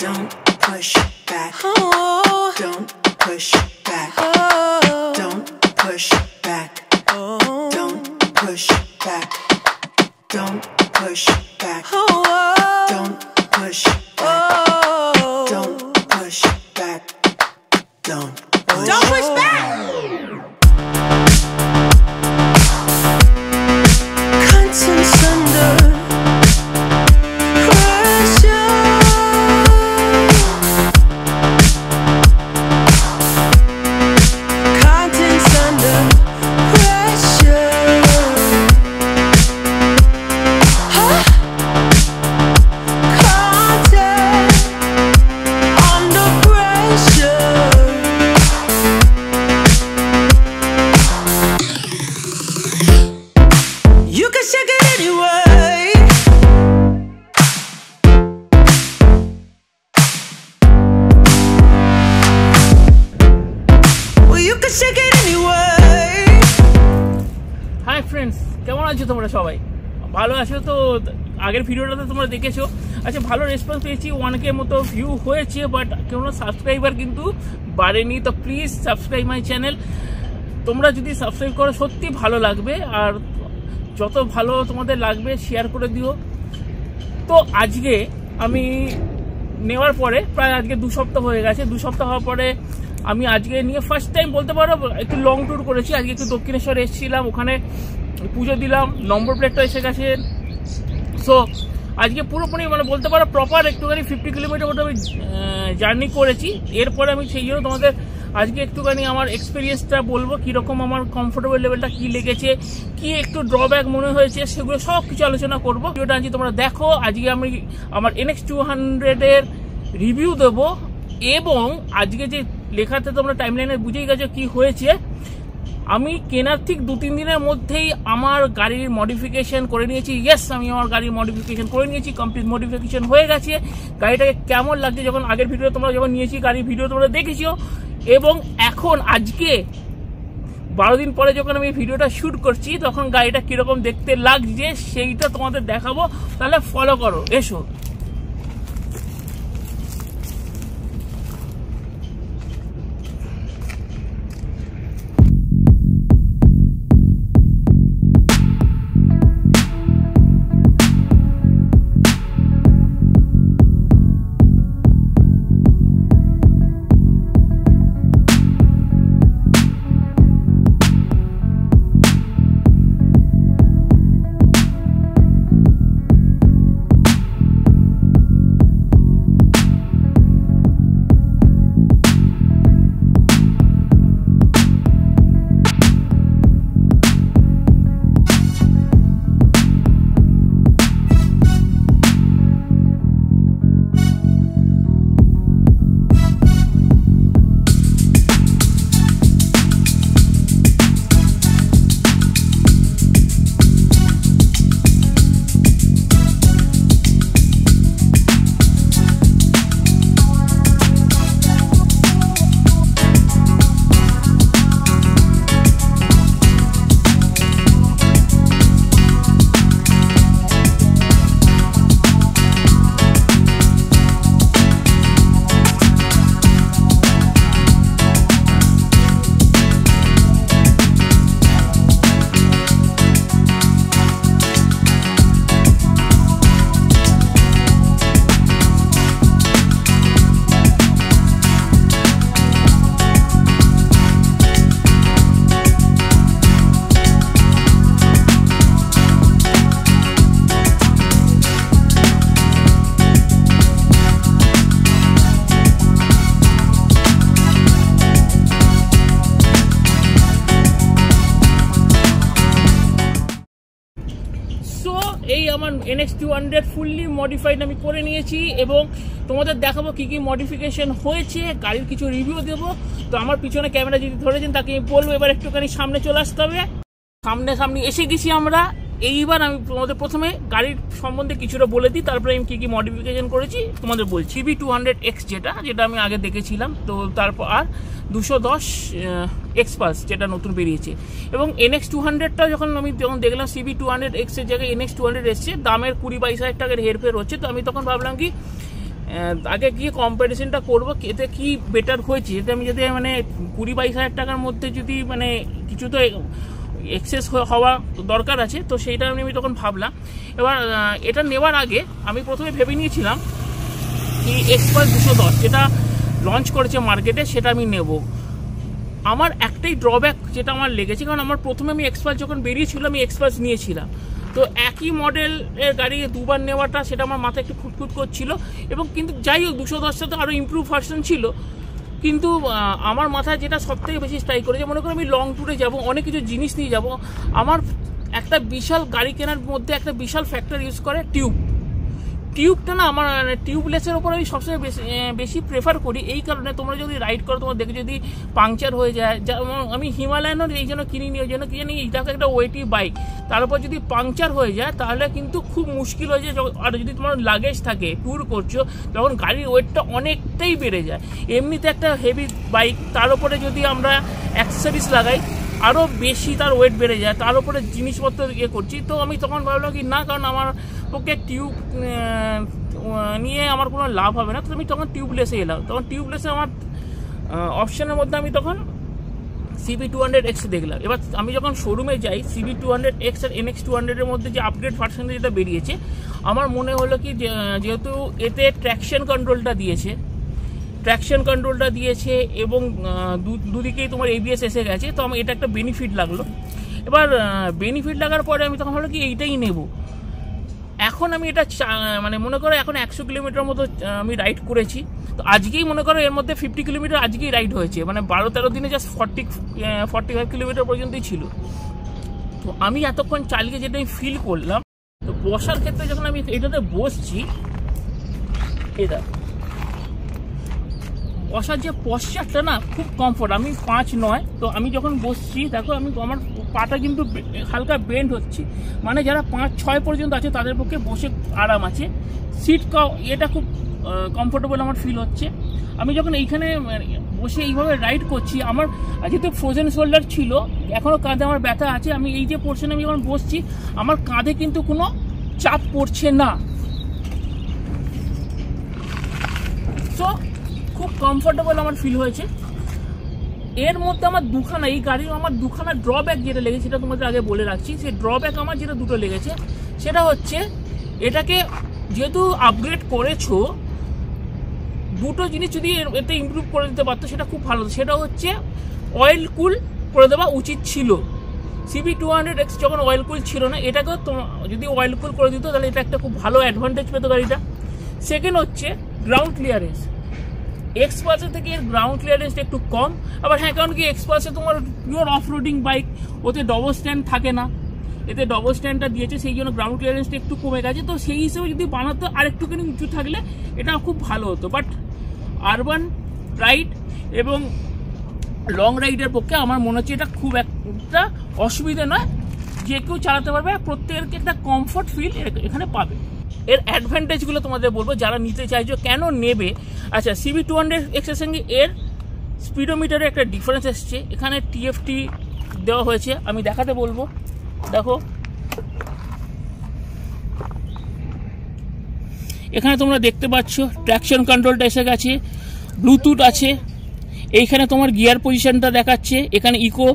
Don't push back. Oh. Don't push back. Oh. Don't push back. Oh. Don't push back. Don't push back. Oh. Don't push back. Oh. Don't push back. Don't push back. Conscience under pressure. Contents under pressure. Huh? Content under pressure. You can shake it anyway. Well, you can shake it anyway. Hi friends, কেমন আছো তোমরা সবাই? ভালো আছো তো? আগের ভিডিওটাতে তোমরা দেখেছো। আচ্ছা, ভালো রেসপন্স পেয়েছি, 1K মতো ভিউ হয়েছে, বাট কোনো সাবস্ক্রাইবার কিন্তু বাড়েনি। তো প্লিজ সাবস্ক্রাইব মাই চ্যানেল। তোমরা যদি সাবস্ক্রাইব করো সত্যি ভালো লাগবে, আর যত ভালো তোমাদের লাগবে শেয়ার করে দিও। তো আজকে আমি নেওয়ার পরে প্রায় আজকে 2 সপ্তাহ হয়ে গেছে। 2 সপ্তাহ হওয়ার পরে আমি আজকে নিয়ে ফার্স্ট টাইম বলতে পারো একটু লং ট্যুর করেছি। আজকে একটু দক্ষিণেশ্বর এসেছিলাম, ওখানে পুজো দিলাম, নম্বর প্লেটটা এসে গেছে। সো আজকে পুরোপুরি মানে বলতে পারো প্রপার একটুখানি 50 কিলোমিটার মতো আমি জার্নি করেছি। এরপরে আমি সেই জন্য তোমাদের আজকে একটুখানি আমার এক্সপিরিয়েন্সটা বলবো, কীরকম আমার কমফোর্টেবল লেভেলটা কী লেগেছে, কি একটু ড্রব্যাক মনে হয়েছে, সেগুলো সব কিছু আলোচনা করবো। ভিডিওটা আজকে তোমরা দেখো। আজকে আমি আমার NX200-এর রিভিউ দেবো, এবং আজকে যে লেখাতে তোমরা টাইমলাইনে বুঝেই গেছো কি হয়েছে। আমি কেনার ঠিক 2-3 দিনের মধ্যেই আমার গাড়ির মডিফিকেশন করে নিয়েছি। ইয়েস, আমি আমার গাড়ির মডিফিকেশন করে নিয়েছি, কমপ্লিট মডিফিকেশন হয়ে গেছে। গাড়িটাকে কেমন লাগছে, যখন আগের ভিডিও তোমরা যখন নিয়েছি গাড়ির ভিডিও তোমরা দেখেছো, এবং এখন আজকে 12 দিন পরে যখন আমি ভিডিওটা শ্যুট করছি তখন গাড়িটা কীরকম দেখতে লাগছে সেইটা তোমাদের দেখাবো। তাহলে ফলো করো, এসো। এই আমার NX200 ফুললি মডিফাইড আমি করে নিয়েছি, এবং তোমাদের দেখাবো কি কি মডিফিকেশন হয়েছে, গাড়ির কিছু রিভিউ দেবো। তো আমার পিছনে ক্যামেরা যদি ধরেছেন তাকে আমি বলবো এবার একটুখানি সামনে চলে আসতে হবে। সামনে এসে গেছি আমরা। এইবার আমি তোমাদের প্রথমে গাড়ির সম্বন্ধে কিছুটা বলে দিই, তারপরে আমি কি কি মডিফিকেশন করেছি তোমাদের বলছি। CB200X যেটা আমি আগে দেখেছিলাম, তো তারপর আর 210 এক্সপালস যেটা নতুন বেরিয়েছে, এবং NX200টা যখন দেখলাম CB200X এর জায়গায় NX200 এসছে, দামের 20-22 হাজার টাকার হেরফের হচ্ছে। তো আমি তখন ভাবলাম কি আগে গিয়ে কম্পারিজনটা করবো এতে কি বেটার হয়েছে। এতে আমি যদি মানে 20-22 হাজার টাকার মধ্যে যদি মানে কিছু তো এক্সেস হওয়া দরকার আছে, তো সেইটা আমি তখন ভাবলাম। এবার এটা নেওয়ার আগে আমি প্রথমে ভেবে নিয়েছিলাম কি এক্সপালস 210 যেটা লঞ্চ করেছে মার্কেটে সেটা আমি নেব। আমার একটাই ড্রব্যাক যেটা আমার লেগেছে, কারণ আমার প্রথমে আমি এক্সপালস যখন বেরিয়েছিল আমি এক্সপালস নিয়েছিলাম, তো একই মডেলের গাড়ি দুবার নেওয়াটা সেটা আমার মাথায় একটু খুঁতখুত করছিল। এবং কিন্তু যাই হোক 210টা তো আরও ইমপ্রুভ ভার্সন ছিল, কিন্তু আমার মাথায় যেটা সবথেকে বেশি স্ট্রাইক করেছে, মনে করো আমি লং ট্যুরে যাব, অনেক কিছু জিনিস নিয়ে যাব, আমার একটা বিশাল গাড়ি কেনার মধ্যে একটা বিশাল ফ্যাক্টর ইউজ করে টিউবটা না আমার টিউবলেসের ওপর আমি সবসময় বেশি প্রেফার করি। এই কারণে তোমরা যদি রাইড করো তোমার দেখে যদি পাংচার হয়ে যায়, আমি হিমালয়ানও এই জন্য কিনিনি, ওই জন্য কিনি এটা একটা ওয়েটি বাইক, তার উপর যদি পাংচার হয়ে যায় তাহলে কিন্তু খুব মুশকিল হয়ে যায়। আর যদি তোমার লাগেজ থাকে ট্যুর করছো তখন গাড়ির ওয়েটটা অনেকটাই বেড়ে যায়। এমনিতে একটা হেভি বাইক, তার উপরে যদি আমরা অ্যাক্সেসরিজ লাগাই আরও বেশি তার ওয়েট বেড়ে যায়, তার উপরে জিনিসপত্র করছি। তো আমি তখন ভাবলাম কি না, কারণ আমার পক্ষে টিউব নিয়ে আমার কোনো লাভ হবে না, তো আমি তখন টিউবলেসে এলাম। তখন টিউবলেসে আমার অপশানের মধ্যে আমি তখন CB200X দেখলাম। এবার আমি যখন শোরুমে যাই CB200X আর NX200-এর মধ্যে যে আপগ্রেড ভার্সনটা যেটা বেরিয়েছে, আমার মনে হলো কি যেহেতু এতে ট্র্যাকশন কন্ট্রোলটা দিয়েছে এবং দুদিকেই তোমার ABS এসে গেছে, তো আমার এটা একটা বেনিফিট লাগলো। এবার বেনিফিট লাগার পরে আমি তখন হলো কি এইটাই নেব। এখন আমি এটা মানে মনে করো এখন 100 কিলোমিটার মতো আমি রাইড করেছি, তো আজকেই মনে করো এর মধ্যে 50 কিলোমিটার আজকেই রাইড হয়েছে, মানে 12-13 দিনে জাস্ট 45 কিলোমিটার পর্যন্তই ছিল। তো আমি এতক্ষণ চালিয়ে যেটা আমি ফিল করলাম, তো বসার ক্ষেত্রে যখন আমি এটাতে বসছি, এটা বসার যে পশ্চারটা না খুব কমফোর্ট। আমি 5'9", তো আমি যখন বসছি দেখো আমার পাটা কিন্তু হালকা বেন্ড হচ্ছে, মানে যারা 5'6" পর্যন্ত আছে তাদের পক্ষে বসে আরাম আছে। সিট এটা খুব কমফোর্টেবল আমার ফিল হচ্ছে। আমি যখন এইখানে বসে এইভাবে রাইড করছি, আমার যেহেতু ফ্রোজেন শোল্ডার ছিল, এখনও কাঁধে আমার ব্যথা আছে, আমি এই যে পোর্শনে আমি যখন বসছি আমার কাঁধে কিন্তু কোনো চাপ পড়ছে না। তো খুব কমফোর্টেবল আমার ফিল হয়েছে। এর মধ্যে আমার দুখানা, এই গাড়ির আমার দুখানা ড্রব্যাক যেটা লেগেছে সেটা তোমাদের আগে বলে রাখছি। সেই ড্রব্যাক আমার যেটা দুটো লেগেছে সেটা হচ্ছে, এটাকে যেহেতু আপগ্রেড করেছো, দুটো জিনিস যদি এতে ইমপ্রুভ করে দিতে পারতো সেটা খুব ভালো। সেটা হচ্ছে অয়েল কুল করে দেওয়া উচিত ছিল। CB200X যখন অয়েল কুল ছিল না, এটাকেও যদি অয়েল কুল করে দিত তাহলে এটা একটা খুব ভালো অ্যাডভান্টেজ পেত গাড়িটা। সেকেন্ড হচ্ছে গ্রাউন্ড ক্লিয়ারেন্স, এক্সপালসের থেকে এর গ্রাউন্ড ক্লিয়ারেন্সটা একটু কম। আবার হ্যাঁ, কারণ কি এক্সপালসে তোমার পিওর অফ রোডিং বাইক, ওতে ডবল স্ট্যান্ড থাকে না, এতে ডবল স্ট্যান্ডটা দিয়েছে, সেই জন্য গ্রাউন্ড ক্লিয়ারেন্সটা একটু কমে গেছে। তো সেই হিসেবে যদি বানাতো আর একটুখানি উঁচু থাকলে এটা খুব ভালো হতো। বাট আরবান রাইড এবং লং রাইডের পক্ষে আমার মনে হচ্ছে এটা খুব একটা অসুবিধা নয়, যে কেউ চালাতে পারবে, প্রত্যেকের একটা কমফোর্ট ফিল এখানে পাবে। এর অ্যাডভান্টেজগুলো তোমাদের বলবো যারা নিতে চাইছো কেন নেবে। আচ্ছা, CB200X এর সঙ্গে এর স্পিডোমিটারে একটা ডিফারেন্স এসছে, এখানে TFT দেওয়া হয়েছে, আমি দেখাতে বলবো। দেখো এখানে তোমরা দেখতে পাচ্ছ ট্র্যাকশন কন্ট্রোলটা এসে গেছে, ব্লুটুথ আছে, এইখানে তোমার গিয়ার পজিশনটা দেখাচ্ছে, এখানে ইকো,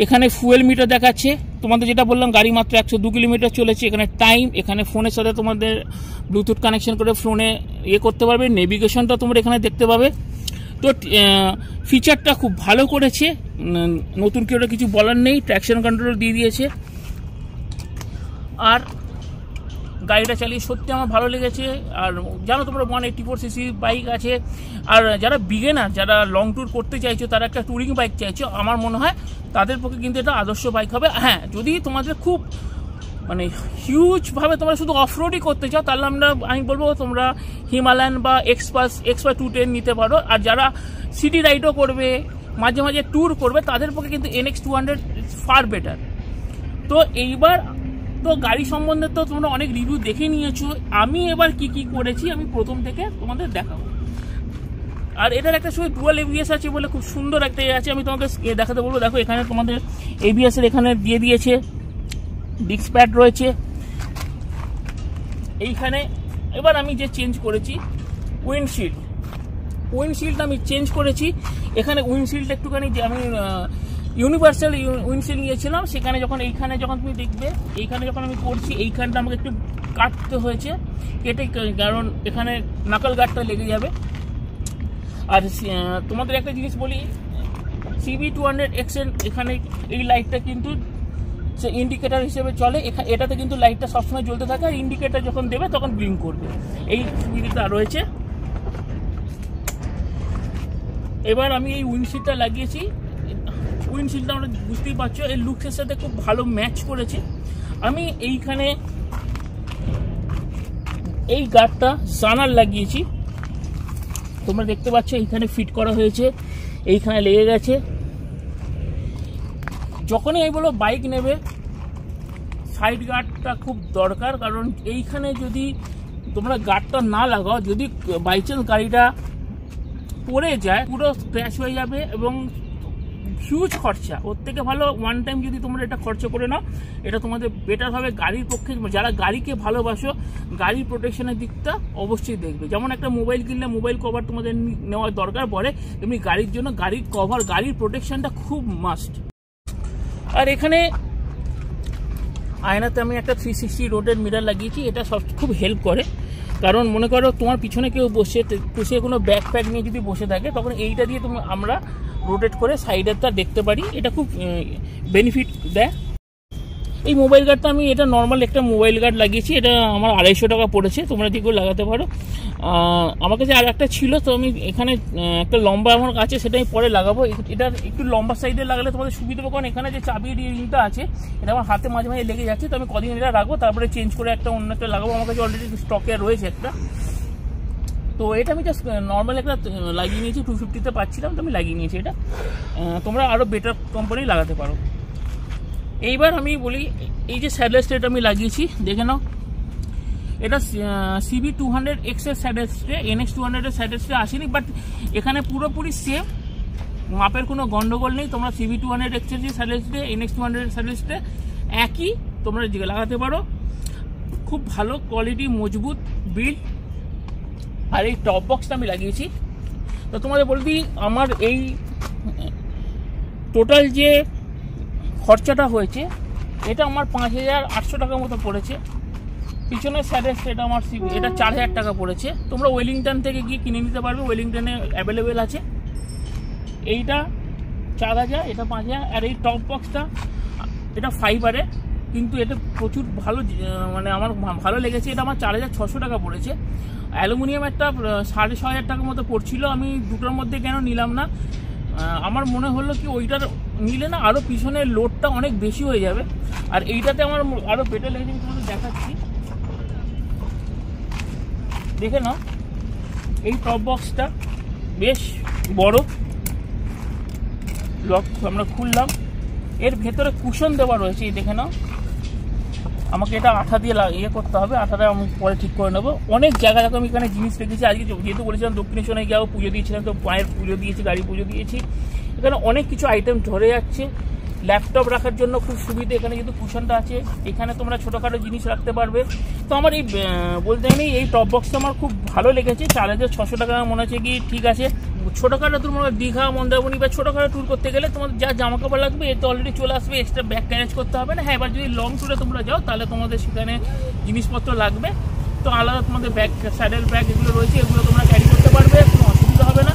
এখানে ফুয়েল মিটার দেখাচ্ছে। তোমাদের যেটা বললাম গাড়ি মাত্র 102 কিলোমিটার চলেছে। এখানে টাইম, এখানে ফোনের সাথে তোমাদের ব্লুটুথ কানেকশন করে ফোনে করতে পারবে, নেভিগেশনটা তোমরা এখানে দেখতে পাবে। তো ফিচারটা খুব ভালো করেছে, নতুন কেউ কিছু বলার নেই, ট্র্যাকশন কন্ট্রোল দিয়ে দিয়েছে। আর গাড়িটা চালিয়ে সত্যি আমার ভালো লেগেছে। আর জানো তোমরা 184cc বাইক আছে, আর যারা বিগিনার, যারা লং ট্যুর করতে চাইছো, তারা একটা ট্যুরিং বাইক চাইছো, আমার মনে হয় তাদের পক্ষে কিন্তু এটা আদর্শ বাইক হবে। হ্যাঁ, যদি তোমাদের খুব মানে হিউজভাবে তোমরা শুধু অফরোডই করতে চাও, তাহলে আমি বলবো তোমরা হিমালয়ান বা এক্সপালস 210 নিতে পারো। আর যারা সিটি রাইডও করবে, মাঝে মাঝে ট্যুর করবে, তাদের পক্ষে কিন্তু NX200 ফার বেটার। তো এইবার তো গাড়ি সম্বন্ধে তো তোমরা অনেক রিভিউ দেখে নিয়েছো, আমি এবার কি কি করেছি আমি প্রথম থেকে তোমাদের দেখাবো। আর এটার একটা সময় ডুয়াল ABS আছে বলে খুব সুন্দর একটা আছে, আমি তোমাকে দেখাতে বলবো। দেখো এখানে তোমাদের ABS এর এখানে দিয়ে দিয়েছে, ডিস্ক প্যাড রয়েছে এইখানে। এবার আমি যে চেঞ্জ করেছি উইন্ডশিল্ড আমি চেঞ্জ করেছি। এখানে উইন্ডশিল্ড একটুখানি যে আমি ইউনিভার্সাল উইন্ডশিল্ড নিয়েছিলাম, সেখানে যখন যখন তুমি দেখবে এইখানে যখন আমি করছি এইখানটা আমাকে একটু কাটতে হয়েছে, কেটে, কারণ এখানে নাকল গার্ডটা লেগে যাবে। আর তোমাদের একটা জিনিস বলি, CB200X এর এখানে এই লাইটটা কিন্তু ইন্ডিকেটার হিসেবে চলে, এটাতে কিন্তু লাইটটা সবসময় জ্বলতে থাকে, আর ইন্ডিকেটার যখন দেবে তখন ব্লিঙ্ক করবে, এই সুবিধাটা রয়েছে। এবার আমি এই উইন্ডশিল্ডটা লাগিয়েছি। উইন্ডশিল্ডটা আমরা বুঝতেই পারছো এই লুকসের সাথে খুব ভালো ম্যাচ করেছে। আমি এইখানে এই গার্ডটা জানার লাগিয়েছি, তোমরা দেখতে পাচ্ছ এইখানে ফিট করা হয়েছে, এইখানে লেগে গেছে। যখনই এই বলো বাইক নেবে সাইড গার্ডটা খুব দরকার, কারণ এইখানে যদি তোমরা গার্ডটা না লাগাও, যদি বাই চান্স গাড়িটা পড়ে যায় পুরো ক্র্যাশ হয়ে যাবে এবং হিউজ খরচা। ওর থেকে ভালো ওয়ান টাইম যদি তোমরা এটা খরচ করে নাও, এটা তোমাদের বেটার হবে গাড়ির পক্ষে। যারা গাড়িকে ভালোবাসো, গাড়ির প্রোটেকশনের দিকটা অবশ্যই দেখবে। যেমন একটা মোবাইল কিনলে মোবাইল কভার তোমাদের নেওয়ার দরকার পড়ে, তেমনি গাড়ির জন্য গাড়ির কভার, গাড়ির প্রোটেকশনটা খুব মাস্ট। আর এখানে আয়নাতে আমি একটা 360 রোডের মিরার লাগিয়েছি, এটা সব খুব হেল্প করে। কারণ মনে করো তোমার পিছনে কেউ বসে কোনো ব্যাগ প্যাক নিয়ে যদি বসে থাকে, তখন এইটা দিয়ে আমরা রোটেট করে সাইডেরটা দেখতে পারি, এটা খুব বেনিফিট দেয়। এই মোবাইল গার্ডটা আমি এটা নর্মাল একটা মোবাইল গার্ড লাগিয়েছি, এটা আমার 250 টাকা পড়েছে, তোমরা যে কেউ লাগাতে পারো। আমার কাছে আর একটা ছিল, তো আমি এখানে একটা লম্বা আমার কাছে, সেটা আমি পরে লাগাবো। এটা একটু লম্বা সাইডে লাগালে তোমাদের সুবিধা হবে, কারণ এখানে যে চাবির রিংটা আছে এটা আমার হাতে মাঝে মাঝে লেগে যাচ্ছে, তো আমি কদিন এটা রাখবো, তারপরে চেঞ্জ করে অন্য একটা লাগাবো। আমার কাছে অলরেডি স্টকে রয়েছে একটা, তো এটা আমি জাস্ট নর্মাল একটা লাগিয়ে নিয়েছি, 250-তে পাচ্ছিলাম, তো আমি লাগিয়ে নিয়েছি এটা। তোমরা আরও বেটার কোম্পানি লাগাতে পারো। এইবার আমি বলি, এই যে স্যাডেল স্টে আমি লাগিয়েছি, দেখে নাও, এটা CB200X এর স্যাডেল স্টে, NX200 এর স্যাডেল স্টে আসেনি, বাট এখানে পুরোপুরি সেম, মাপের কোনো গন্ডগোল নেই। তোমরা CB200X এর যে স্যাডেল স্টে, NX200 এর স্যাডেল স্টে একই, তোমরা লাগাতে পারো। খুব ভালো কোয়ালিটি, মজবুত বিল্ড। আর এই টপ বক্সটা আমি লাগিয়েছি। তো তোমাদের বলবি, আমার এই টোটাল যে খরচাটা হয়েছে, এটা আমার 5800 টাকার মতো পড়েছে। পিছনের সাইডের এটা আমার এটা 4000 টাকা পড়েছে। তোমরা ওয়েলিংটন থেকে গিয়ে কিনে নিতে পারবে, ওয়েলিংটনে অ্যাভেলেবেল আছে। এইটা 4000, এটা 5000। আর এই টপ বক্সটা এটা ফাইবারে, কিন্তু এটা প্রচুর ভালো, মানে আমার ভালো লেগেছে। এটা আমার 4600 টাকা পড়েছে। অ্যালুমিনিয়াম একটা 6500 টাকার মতো পড়ছিল। আমি দুটোর মধ্যে কেন নিলাম না, আমার মনে হলো কি ওইটার নিলে না আরও পিছনের লোডটা অনেক বেশি হয়ে যাবে, আর এইটাতে আমার আরও বেটার লেগেছে। আমি তোমাদের দেখাচ্ছি, দেখে নাও। এই টপ বক্সটা বেশ বড়, লক আমরা খুললাম, এর ভেতরে কুশন দেওয়া রয়েছে, এই দেখে নাও। আমাকে এটা আঠা দিয়ে করতে হবে, আঠাটা আমি পরে ঠিক করে নেবো। অনেক জায়গা দেখো আমি এখানে জিনিস রেখেছি। আজকে যেহেতু বলেছিলাম দক্ষিণেশ্বরে যাবো, পুজো দিয়েছিলাম, তো পায়ের পুজো দিয়েছি, গাড়ি পুজো দিয়েছি। এখানে অনেক কিছু আইটেম ধরে যাচ্ছে। ল্যাপটপ রাখার জন্য খুব সুবিধা, এখানে যেহেতু কুশনটা আছে, এখানে তোমরা ছোটোখাটো জিনিস রাখতে পারবে। তো আমার এই বলতে আমি এই টপ বক্সটা আমার খুব ভালো লেগেছে। 4600 টাকা মনে হচ্ছে কি ঠিক আছে। ছোটোখাটো তোমরা দীঘা, মন্দারমণি বা ছোটোখাটো ট্যুর করতে গেলে তোমাদের যা জামা কাপড় লাগবে এ তো অলরেডি চলে আসবে, এক্সট্রা ব্যাগ ক্যারেজ করতে হবে না। হ্যাঁ, এবার যদি লং ট্যুরে তোমরা যাও তাহলে তোমাদের সেখানে জিনিসপত্র লাগবে, তো আলাদা তোমাদের ব্যাগ, স্যাডেল ব্যাগ এগুলো রয়েছে, এগুলো তোমরা ক্যারি করতে পারবে, কোনো অসুবিধা হবে না।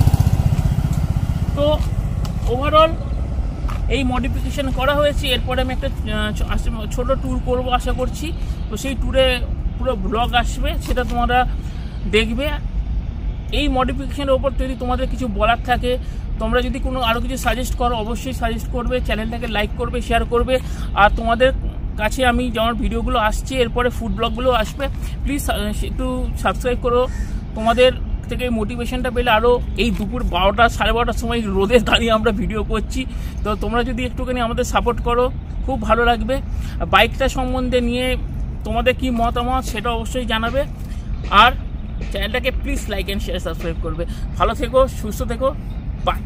তো ওভারঅল এই মডিফিকেশন করা হয়েছে। এরপরে আমি একটা ছোটো ট্যুর করবো আশা করছি, তো সেই ট্যুরে পুরো ব্লগ আসবে, সেটা তোমরা দেখবে। এই মডিফিকেশনের ওপর যদি তোমাদের কিছু বলার থাকে, তোমরা যদি কোনো আরও কিছু সাজেস্ট করো, অবশ্যই সাজেস্ট করবে, চ্যানেলটাকে লাইক করবে, শেয়ার করবে। আর তোমাদের কাছে আমি যেমন ভিডিওগুলো আসছে, এরপরে ফুড ব্লগগুলো আসবে, প্লিজ একটু সাবস্ক্রাইব করো। তোমাদের থেকে মোটিভেশনটা পেলে আরও এই দুপুর 12টা, 12:30টার সময় রোদে দাঁড়িয়ে আমরা ভিডিও করছি, তো তোমরা যদি একটুখানি আমাদের সাপোর্ট করো খুব ভালো লাগবে। বাইকটা সম্বন্ধে নিয়ে তোমাদের কি মতামত সেটা অবশ্যই জানাবে। আর চ্যানেলটাকে please like and share, subscribe করবে। ভালো থেকো, সুস্থ থেকো, বাই।